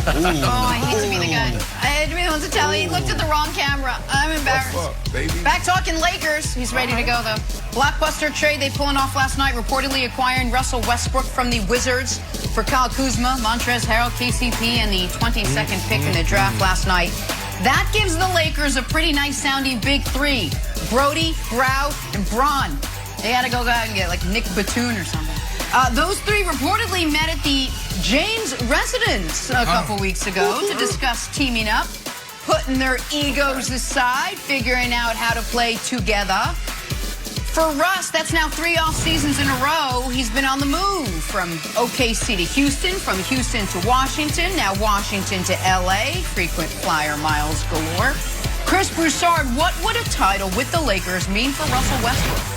Oh, I hate to be the guy. I had to be the one to tell you. He looked at the wrong camera. I'm embarrassed. What's up, baby? Back talking Lakers. He's ready to go, though. Blockbuster trade they pulling off last night, reportedly acquiring Russell Westbrook from the Wizards for Kyle Kuzma, Montrezl Harrell, KCP, and the 22nd pick in the draft last night. That gives the Lakers a pretty nice sounding big three. Brody, Grau, and Braun. They got to go out and get like Nick Batum or something. Those three reportedly met at the James residence a couple weeks ago to discuss teaming up, putting their egos aside, figuring out how to play together. For Russ, that's now 3 off seasons in a row. He's been on the move from OKC to Houston, from Houston to Washington, now Washington to LA. Frequent flyer miles galore. Chris Broussard, what would a title with the Lakers mean for Russell Westbrook?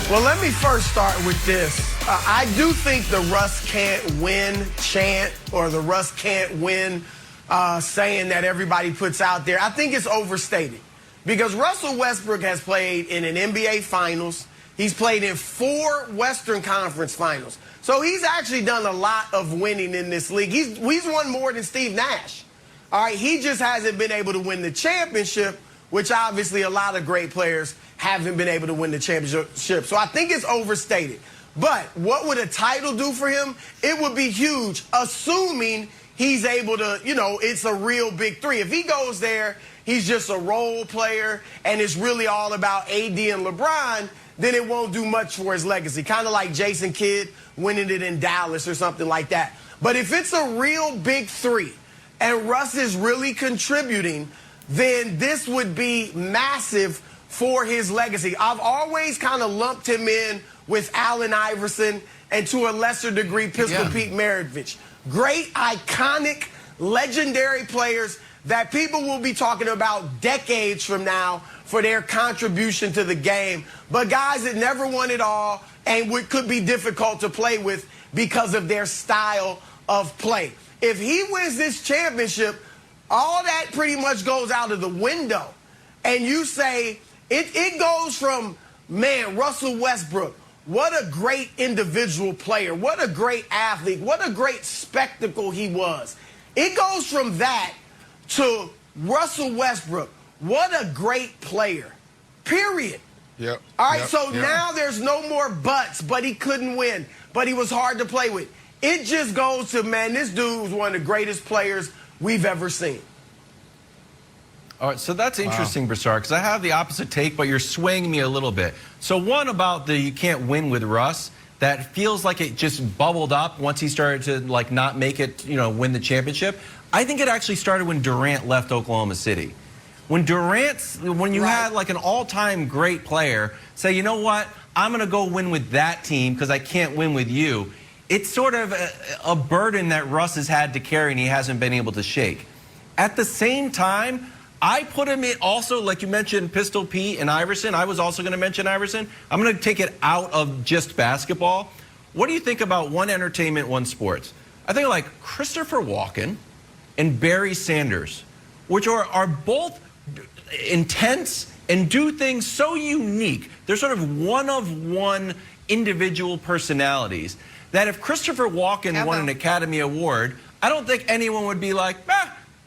Well, let me first start with this. I do think the Russ can't win chant or the Russ can't win saying that everybody puts out there. I think it's overstated. Because Russell Westbrook has played in an NBA Finals. He's played in 4 Western Conference Finals. So he's actually done a lot of winning in this league. He's won more than Steve Nash. All right, he just hasn't been able to win the championship, which obviously a lot of great players haven't been able to win the championship. So I think it's overstated. But what would a title do for him? It would be huge, assuming he's able to, it's a real big three. If he goes there, he's just a role player, and it's really all about AD and LeBron, then it won't do much for his legacy. Kind of like Jason Kidd winning it in Dallas or something like that. But if it's a real big three, and Russ is really contributing, then this would be massive for his legacy. I've always kind of lumped him in with Allen Iverson and to a lesser degree Pistol Pete Maravich. Great, iconic, legendary players that people will be talking about decades from now for their contribution to the game. But guys that never won it all and could be difficult to play with because of their style of play. If he wins this championship, all that pretty much goes out of the window. And you say, it goes from, man, Russell Westbrook, what a great individual player, what a great athlete, what a great spectacle he was. It goes from that to Russell Westbrook, what a great player, period. Yep. All right, now there's no more buts, but he couldn't win, but he was hard to play with. It just goes to, man, this dude was one of the greatest players we've ever seen. All right, so that's interesting, Broussard, because I have the opposite take, but you're swaying me a little bit. So one about the you can't win with Russ, that feels like it just bubbled up once he started to like not make it, win the championship. I think it actually started when Durant left Oklahoma City. When you had like an all-time great player say, you know what, I'm going to go win with that team because I can't win with you. It's sort of a burden that Russ has had to carry and he hasn't been able to shake. At the same time, I put him in also, like you mentioned, Pistol Pete and Iverson. I was also going to mention Iverson. I'm going to take it out of just basketball. What do you think about one entertainment, one sports? I think like Christopher Walken and Barry Sanders, which are both intense and do things so unique. They're sort of one-of-one individual personalities that if Christopher Walken won an Academy Award, I don't think anyone would be like,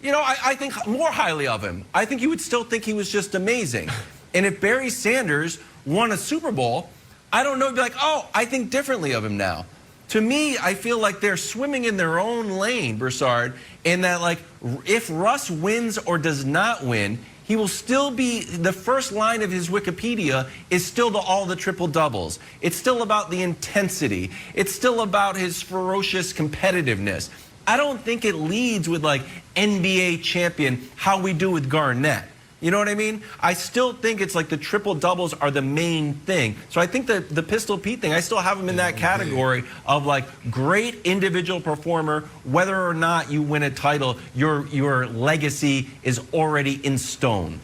I think more highly of him. I think you would still think he was just amazing. And if Barry Sanders won a Super Bowl, I don't know, be like, oh, I think differently of him now. To me, I feel like they're swimming in their own lane, Broussard, in that, like, if Russ wins or does not win, he will still be, the first line of his Wikipedia is still all the triple doubles. It's still about the intensity. It's still about his ferocious competitiveness. I don't think it leads with like NBA champion, how we do with Garnett. You know what I mean? I still think it's like the triple doubles are the main thing. So I think that the Pistol Pete thing, I still have him in that category of like great individual performer. Whether or not you win a title, your legacy is already in stone.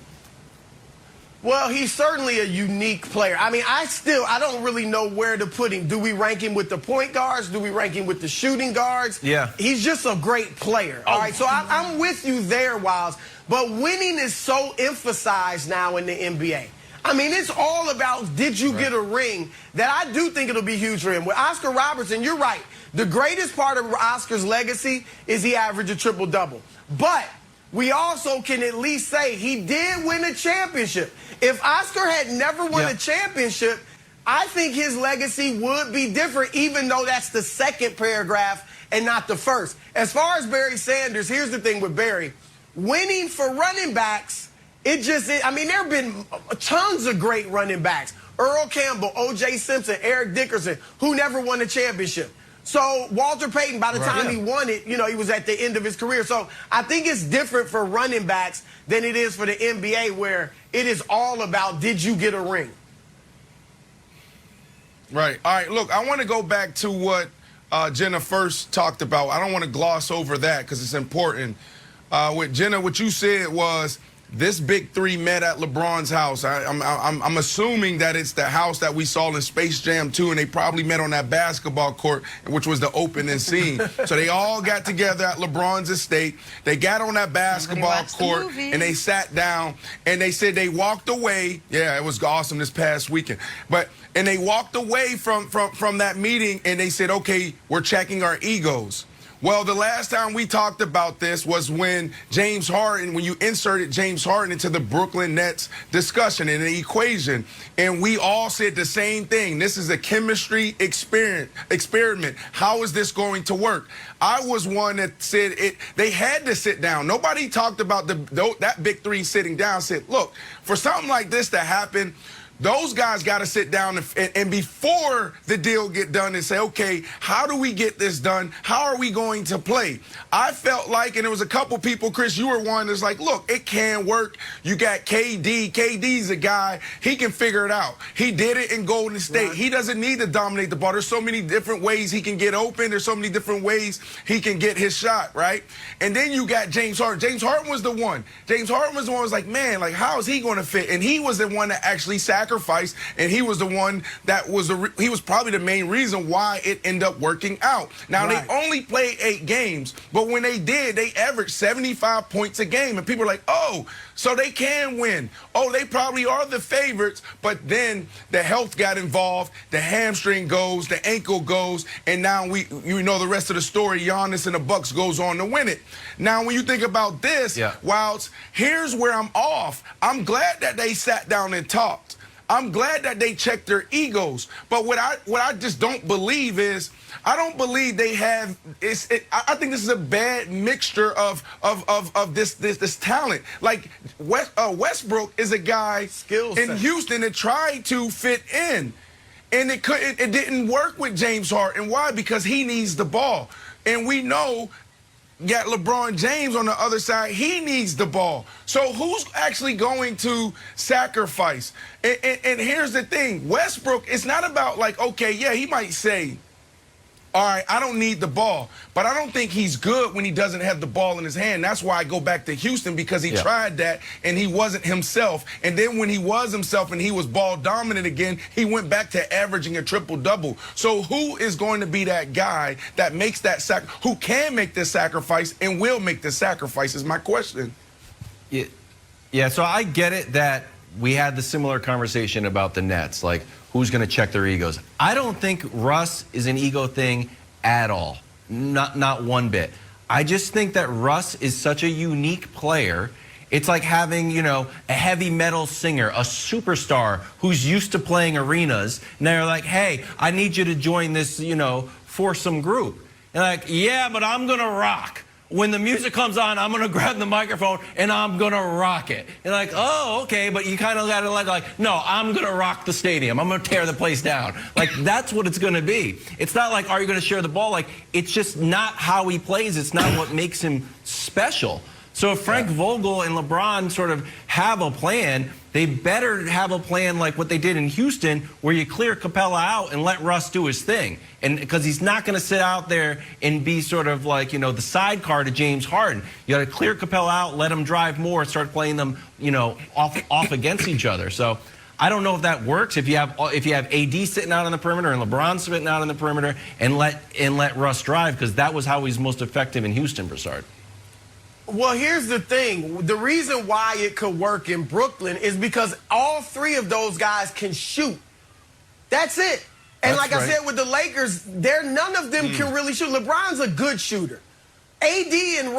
Well, he's certainly a unique player. I mean, I don't really know where to put him. Do we rank him with the point guards? Do we rank him with the shooting guards? Yeah. He's just a great player. All right, so I'm with you there, Wiles. But winning is so emphasized now in the NBA. I mean, it's all about did you get a ring that I do think it'll be huge for him. With Oscar Robertson, you're right. The greatest part of Oscar's legacy is he averaged a triple-double. But we also can at least say he did win a championship. If Oscar had never won a championship, I think his legacy would be different, even though that's the second paragraph and not the first. As far as Barry Sanders, here's the thing with Barry. Winning for running backs, I mean, there have been tons of great running backs. Earl Campbell, O.J. Simpson, Eric Dickerson, who never won a championship. So Walter Payton, by the time he won it, you know, he was at the end of his career. So I think it's different for running backs than it is for the NBA, where it is all about did you get a ring? Right. All right, look, I want to go back to what Jenna first talked about. I don't want to gloss over that because it's important. With Jenna, what you said was this big three met at LeBron's house. I'm assuming that it's the house that we saw in Space Jam 2, and they probably met on that basketball court, which was the opening scene. So they all got together at LeBron's estate. They got on that basketball court, and they sat down, and they said they walked away. Yeah, it was awesome this past weekend. And they walked away from that meeting, and they said, okay, we're checking our egos. Well, the last time we talked about this was when when you inserted James Harden into the Brooklyn Nets discussion in the equation, and we all said the same thing. This is a chemistry experiment. How is this going to work? I was one that said they had to sit down. Nobody talked about that big three sitting down. Said, look, for something like this to happen, those guys got to sit down and before the deal get done and say, okay, how do we get this done? How are we going to play? I felt like, and there was a couple people, Chris, you were one that's like, look, it can work. You got KD. KD's a guy. He can figure it out. He did it in Golden State. Right. He doesn't need to dominate the ball. There's so many different ways he can get open. There's so many different ways he can get his shot, right? And then you got James Harden. James Harden was the one. James Harden was the one who was like, man, like, how is he going to fit? And he was the one that actually sacrificed, and he was the one that he was probably the main reason why it ended up working out. Now, They only played 8 games, but when they did, they averaged 75 points a game, and people are like, oh, so they can win. Oh, they probably are the favorites, but then the health got involved, the hamstring goes, the ankle goes, and now you know the rest of the story. Giannis and the Bucks goes on to win it. Now, when you think about this, whilst here's where I'm off, I'm glad that they sat down and talked. I'm glad that they checked their egos. But what I just don't believe is, I don't believe they have. I think this is a bad mixture of this talent. Like Westbrook is a guy in Houston that tried to fit in, and it didn't work with James Harden. Why? Because he needs the ball, and we know. Got LeBron James on the other side. He needs the ball. So who's actually going to sacrifice? And here's the thing. Westbrook, it's not about like, okay, yeah, he might say, all right, I don't need the ball. But I don't think he's good when he doesn't have the ball in his hand. That's why I go back to Houston, because he tried that and he wasn't himself. And then when he was himself and he was ball dominant again, he went back to averaging a triple-double. So who is going to be that guy that makes that who can make this sacrifice and will make this sacrifice is my question. Yeah, so I get it that we had the similar conversation about the Nets, like who's going to check their egos. I don't think Russ is an ego thing at all. Not one bit. I just think that Russ is such a unique player. It's like having, you know, a heavy metal singer, a superstar who's used to playing arenas, and they're like, hey, I need you to join this, you know, foursome group. And like, yeah, but I'm going to rock. When the music comes on, I'm going to grab the microphone and I'm going to rock it. And like, oh, okay, but you kind of got to like, no, I'm going to rock the stadium. I'm going to tear the place down. Like, that's what it's going to be. It's not like, are you going to share the ball? Like, it's just not how he plays. It's not what makes him special. So if Frank Vogel and LeBron sort of have a plan, they better have a plan like what they did in Houston, where you clear Capella out and let Russ do his thing. And because he's not going to sit out there and be sort of like, you know, the sidecar to James Harden. You got to clear Capella out, let him drive more, start playing them, you know, off against each other. So I don't know if that works. If you have AD sitting out on the perimeter and LeBron sitting out on the perimeter, and let Russ drive, because that was how he's most effective in Houston, Broussard. Well, here's the thing. The reason why it could work in Brooklyn is because all three of those guys can shoot. That's it. And like I said with the Lakers, none of them can really shoot. LeBron's a good shooter. AD and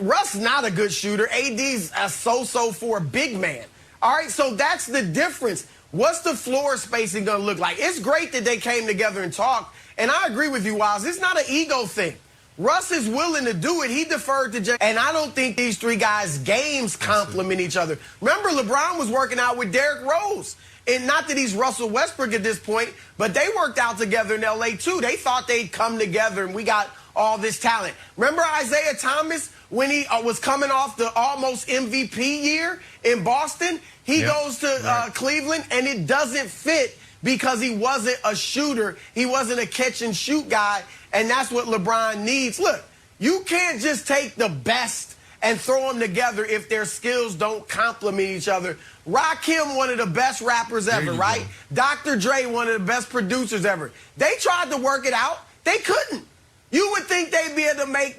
Russ not a good shooter. AD's a so-so for a big man. All right, so that's the difference. What's the floor spacing going to look like? It's great that they came together and talked. And I agree with you, Wiles. It's not an ego thing. Russ is willing to do it. He deferred to Jay. And I don't think these three guys' games complement each other. Remember, LeBron was working out with Derrick Rose. And not that he's Russell Westbrook at this point, but they worked out together in L.A. too. They thought they'd come together, and we got all this talent. Remember Isaiah Thomas when he was coming off the almost MVP year in Boston? He goes to Cleveland, and it doesn't fit because he wasn't a shooter. He wasn't a catch-and-shoot guy, and that's what LeBron needs. Look, you can't just take the best and throw them together if their skills don't complement each other. Rakim, one of the best rappers ever, right? Dr. Dre, one of the best producers ever. They tried to work it out. They couldn't. You would think they'd be able to make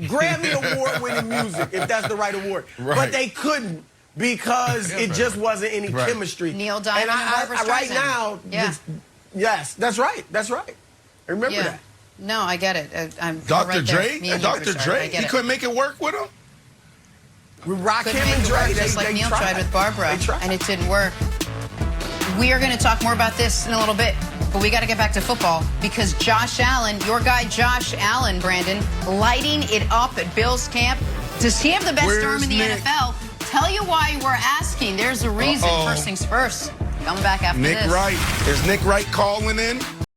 Grammy Award-winning music, if that's the right award. But they couldn't because it just wasn't any chemistry. Neil Diamond and Barbra Streisand. Right now, yes, that's right. That's right. I remember that. No, I get it. I'm Dr. right Dre? there. Dr. Dre? He couldn't make it work with him? With Rakim and Dre, just like Neil tried with Barbara, and it didn't work. We are going to talk more about this in a little bit, but we got to get back to football because Josh Allen, your guy Josh Allen, Brandon, lighting it up at Bills camp. Does he have the best arm in the NFL? Tell you why we're asking. There's a reason. First things first. Coming back after this. Nick Wright. Is Nick Wright calling in?